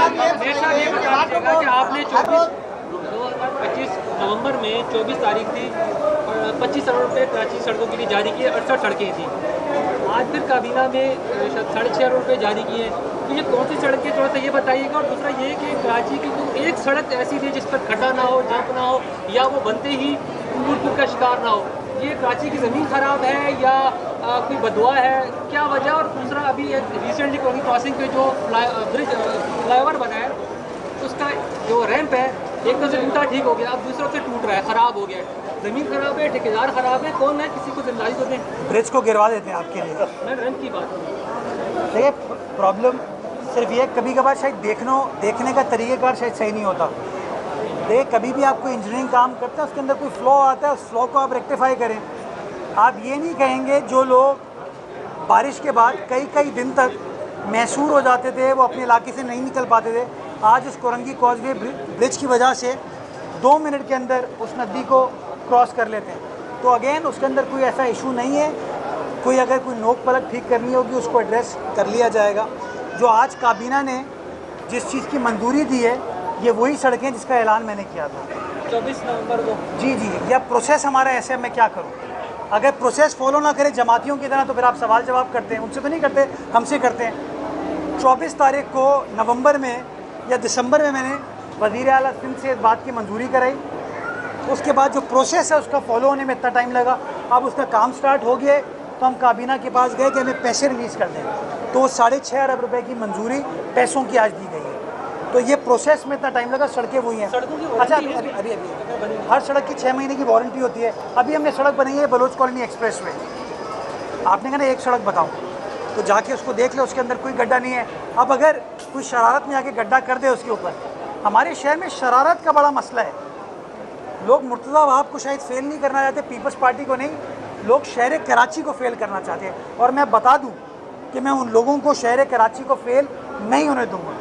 ये बता दीजिएगा कि आपने 2025 नवंबर में 24 तारीख थी और 25 करोड़ रुपये कराची सड़कों के लिए जारी किए, 68 सड़कें थी। आज फिर काबीना में 6.5 करोड़ रुपये जारी किए हैं। तो ये कौन सी सड़कें, थोड़ा सा ये बताइएगा। और दूसरा ये कि कराची की कोई एक सड़क ऐसी थी जिस पर खड्डा ना हो, जंप ना हो, या वो बनते ही टूट का शिकार ना हो। ये कराची की ज़मीन ख़राब है या कोई बदुआ है, क्या वजह। और दूसरा अभी रिसेंटली कोई क्रॉसिंग पे जो फ्लाईओवर बना है उसका जो रैंप है एक तो से टूटा ठीक हो गया, अब दूसरा से टूट रहा है, ख़राब हो गया है। ज़मीन ख़राब है, ठेकेदार ख़राब है, कौन है, किसी को जिम्मेदारी तो दें। ब्रिज को गिरवा देते हैं आपके लिए। मैं रैंप की बात करूँ। देखिए प्रॉब्लम सिर्फ ये कभी कभार शायद देखने का तरीक़ेकार शायद सही नहीं होता। देखिए कभी भी आप कोई इंजीनियरिंग काम करते हैं उसके अंदर कोई फ्लॉ आता है, उस फ्लॉ को आप रेक्टिफाई करें। आप ये नहीं कहेंगे जो लोग बारिश के बाद कई कई दिन तक मैसूर हो जाते थे, वो अपने इलाके से नहीं निकल पाते थे, आज उस कोरंगी कॉजवे ब्रिज की वजह से 2 मिनट के अंदर उस नदी को क्रॉस कर लेते हैं। तो अगेन उसके अंदर कोई ऐसा इशू नहीं है। कोई अगर कोई नोक पलक ठीक करनी होगी उसको एड्रेस कर लिया जाएगा। जो आज काबीना ने जिस चीज़ की मंजूरी दी है ये वही सड़कें जिसका ऐलान मैंने किया था 24 नवंबर को। जी, या प्रोसेस हमारा ऐसे, मैं क्या करूं। अगर प्रोसेस फॉलो ना करे जमातियों की तरह तो फिर आप सवाल जवाब करते हैं, उनसे तो नहीं करते, हमसे करते हैं। 24 तारीख को नवंबर में या दिसंबर में मैंने वज़ीर आला सिंध से इस बात की मंजूरी कराई। उसके बाद जो प्रोसेस है उसका फॉलो होने में इतना टाइम लगा। अब उसका काम स्टार्ट हो गया तो हम काबीना के पास गए कि हमें पैसे रिलीज़ कर दें, तो 6.5 अरब रुपए की मंजूरी पैसों की आज दी गई है। तो ये प्रोसेस में इतना टाइम लगा। सड़कें वही हैं। अच्छा, अभी हर सड़क की 6 महीने की वारंटी होती है। अभी हमने सड़क बनाई है बलोच कॉलोनी एक्सप्रेस वे। आपने कहा ना एक सड़क बताओ, तो जाके उसको देख ले, उसके अंदर कोई गड्ढा नहीं है। अब अगर कोई शरारत में आके गड्ढा कर दे उसके ऊपर, हमारे शहर में शरारत का बड़ा मसला है। लोग मुर्तज़ा वहाब को शायद फेल नहीं करना चाहते, पीपल्स पार्टी को नहीं, लोग शहर कराची को फेल करना चाहते हैं। और मैं बता दूं कि मैं उन लोगों को शहर कराची को फेल नहीं होने दूंगा।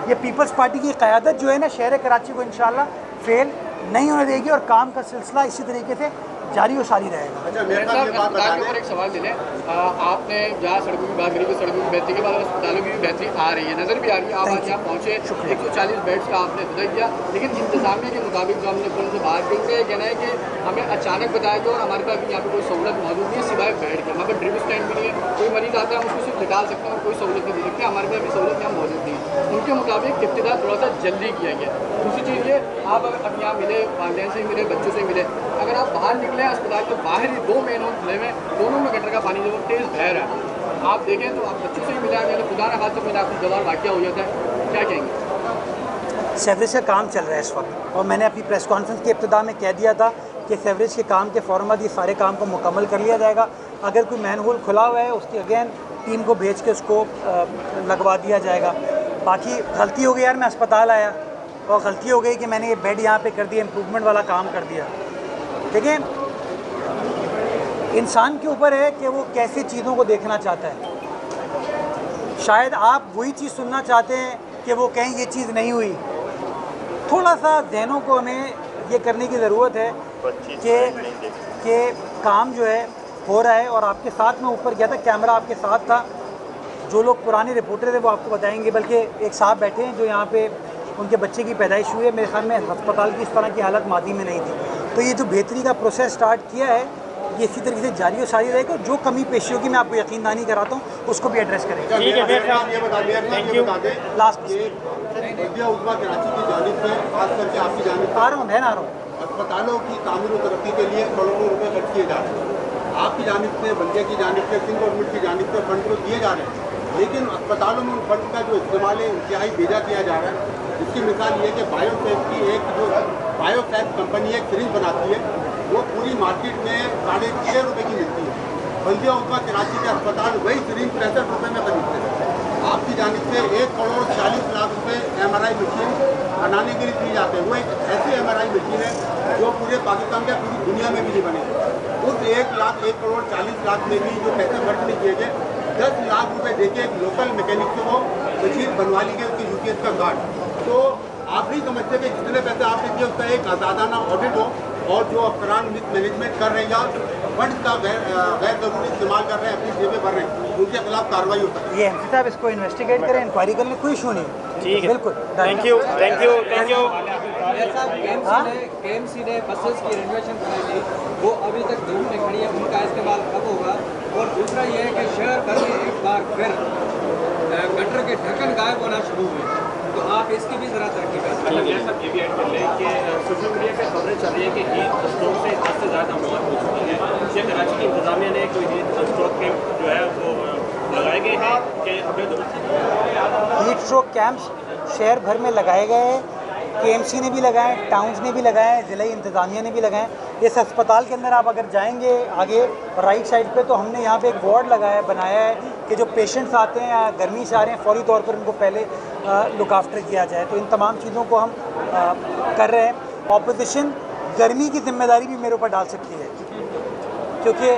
ये पीपल्स पार्टी की क़यादत जो है ना, शहर कराची को इंशाल्लाह फेल नहीं होने देगी और काम का सिलसिला इसी तरीके से जारी और सारी रहेगा। अच्छा, मेरे अस्पताल के ऊपर एक सवाल ले आपने जहाँ सड़कों की बात करी तो सड़कों की बेहतरी के बाद अस्पतालों की भी बेहतरी आ रही है, नज़र भी आ रही है। आप आज यहाँ पहुँचे, 140 बेड्स का आपने सदर किया, लेकिन इंतजामिया के मुताबिक जो हमने पुलिस से बात की उनका ये कहना है कि हमें अचानक बताया गया और हमारे पास यहाँ पर कोई सहूलत मौजूद नहीं है सिवाय बेड के। वहाँ पर ड्रिप स्टैंड भी नहीं है, कोई मरीज आता है हम उसको सिर्फ निकाल सकते हैं और कोई सहूलत नहीं दे सकते। हमारे पास भी सहूलत यहाँ मौजूद नहीं है। उनके मुताबिक इब्तिदा थोड़ा सा जल्दी किया गया। दूसरी चीज़ ये, आप अब यहाँ मिले, वालिदैन से मिले, बच्चों से मिले, अगर आप बाहर निकले अस्पताल के बाहर ही 2 मेन रोड खुले में, दोनों में गटर का पानी जब तेज़ बह रहा है, आप देखें तो आप बच्चों से ही मिला गया, खुदा न खास्ता कोई आपको दवा वाक़या हो जाता है, क्या कहेंगे। सेवरेज का काम चल रहा है इस वक्त और मैंने अपनी प्रेस कॉन्फ्रेंस के इब्तिदा में कह दिया था कि सेवरेज के काम के फ़ौरन बाद ये सारे काम को मुकम्मल कर लिया जाएगा। अगर कोई मैनहोल खुला हुआ है उसकी अगेन टीम को भेज के उसको लगवा दिया जाएगा। बाकी गलती हो गई यार, मैं अस्पताल आया और गलती हो गई कि मैंने ये बेड यहाँ पे कर दिया, इम्प्रूवमेंट वाला काम कर दिया। देखिए इंसान के ऊपर है कि वो कैसे चीज़ों को देखना चाहता है। शायद आप वही चीज़ सुनना चाहते हैं कि वो कहें ये चीज़ नहीं हुई। थोड़ा सा जहनों को हमें ये करने की ज़रूरत है कि काम जो है हो रहा है। और आपके साथ में ऊपर गया था, कैमरा आपके साथ था, जो लोग पुराने रिपोर्टर थे वो आपको बताएंगे। बल्कि एक साहब बैठे हैं जो यहाँ पे उनके बच्चे की पैदाइश हुई है, मेरे ख्याल में अस्पताल की इस तरह की हालत मादी में नहीं थी। तो ये जो बेहतरी का प्रोसेस स्टार्ट किया है ये इसी तरीके से जारी और सारी रहेगा। जो कमी पेशी होगी मैं आपको यकीन दहानी कराता हूँ उसको भी एड्रेस करेंगे। ठीक है, थैंक यू। लास्ट आ रहा हूँ बहन, आ रहा हूँ। अस्पतालों की तामीर और तरक्की के लिए करोड़ों रुपए खर्च किए जा रहे हैं। आपकी जानिब से, बल्दिया की जानिब से, सिंध गवर्नमेंट की जानिब से फंड तो दिए जा रहे हैं, लेकिन अस्पतालों में उन फंड का जो इस्तेमाल है इंतहाई बेजा किया जा रहा है। इसकी मिसाल ये कि बायोसेफ की एक जो बायोसेफ कंपनी एक सीरीज बनाती है वो पूरी मार्केट में 6.5 रुपये की मिलती है। बल्दिया उतना कराची के अस्पताल वही सीरीज 65 रुपये में खरीदते हैं। आपकी जानिब से 1 करोड़ 40 लाख रुपए MRI मशीन बनाने के लिए दिए जाते हैं। वो एक ऐसी MRI मशीन है जो पूरे पाकिस्तान के पूरी दुनिया में भी नहीं बने। उस 1 करोड़ 40 लाख में भी जो पैसे खर्च नहीं किए गए, 10 लाख रुपए देके एक लोकल मैकेनिक से वो मशीन बनवा ली गई, उसकी UPS का कार्ड। तो आप नहीं समझते कि जितने पैसे आपने दिए उसका एक आज़ादाना ऑडिट हो और जो अफसरान मैनेजमेंट कर रही है फंड का गैर जरूरी इस्तेमाल कर रहे हैं, अपनी जेबें भर रहे हैं, उनके खिलाफ कार्रवाई हो सकती है। ये एमसी साहब इसको इन्वेस्टिगेट करें, इंक्वायरी करने, कोई इशू नहीं। ठीक है, बिल्कुल। Thank you thank you thank you. KMC ने बसेस की रिनोवेशन कराई थी, वो अभी तक धूप में खड़ी है, उनका इस्तेमाल कब होगा? और दूसरा ये है कि शहर भर में एक बार फिर गटर के ढक्कन गायब होना शुरू हुए, तो आप इसकी भी ज़रा तरक्की कर सकते हैं। जैसा ये भी ऐड कर लें कि सोशल मीडिया पे खबरें चल रही है कि हीट स्ट्रोक से 10 से ज़्यादा मौत हो चुकी है। ये कराची की इंतजामिया ने कोई हीट स्ट्रोक कैंप जो है वो लगाए गए हैं कि हीट स्ट्रोक कैंप्स शहर भर में लगाए गए हैं, केएमसी ने भी लगाए, टाउन्स ने भी लगाए, ज़िला इंतज़ामिया ने भी लगाए। इस अस्पताल के अंदर आप अगर जाएंगे आगे राइट साइड पे, तो हमने यहाँ पे एक वार्ड बनाया है कि जो पेशेंट्स आते हैं या गर्मी से आ रहे हैं, फौरी तौर पर उनको पहले लुक आफ्टर किया जाए। तो इन तमाम चीज़ों को हम कर रहे हैं। ऑपोजिशन गर्मी की जिम्मेदारी भी मेरे ऊपर डाल सकती है, क्योंकि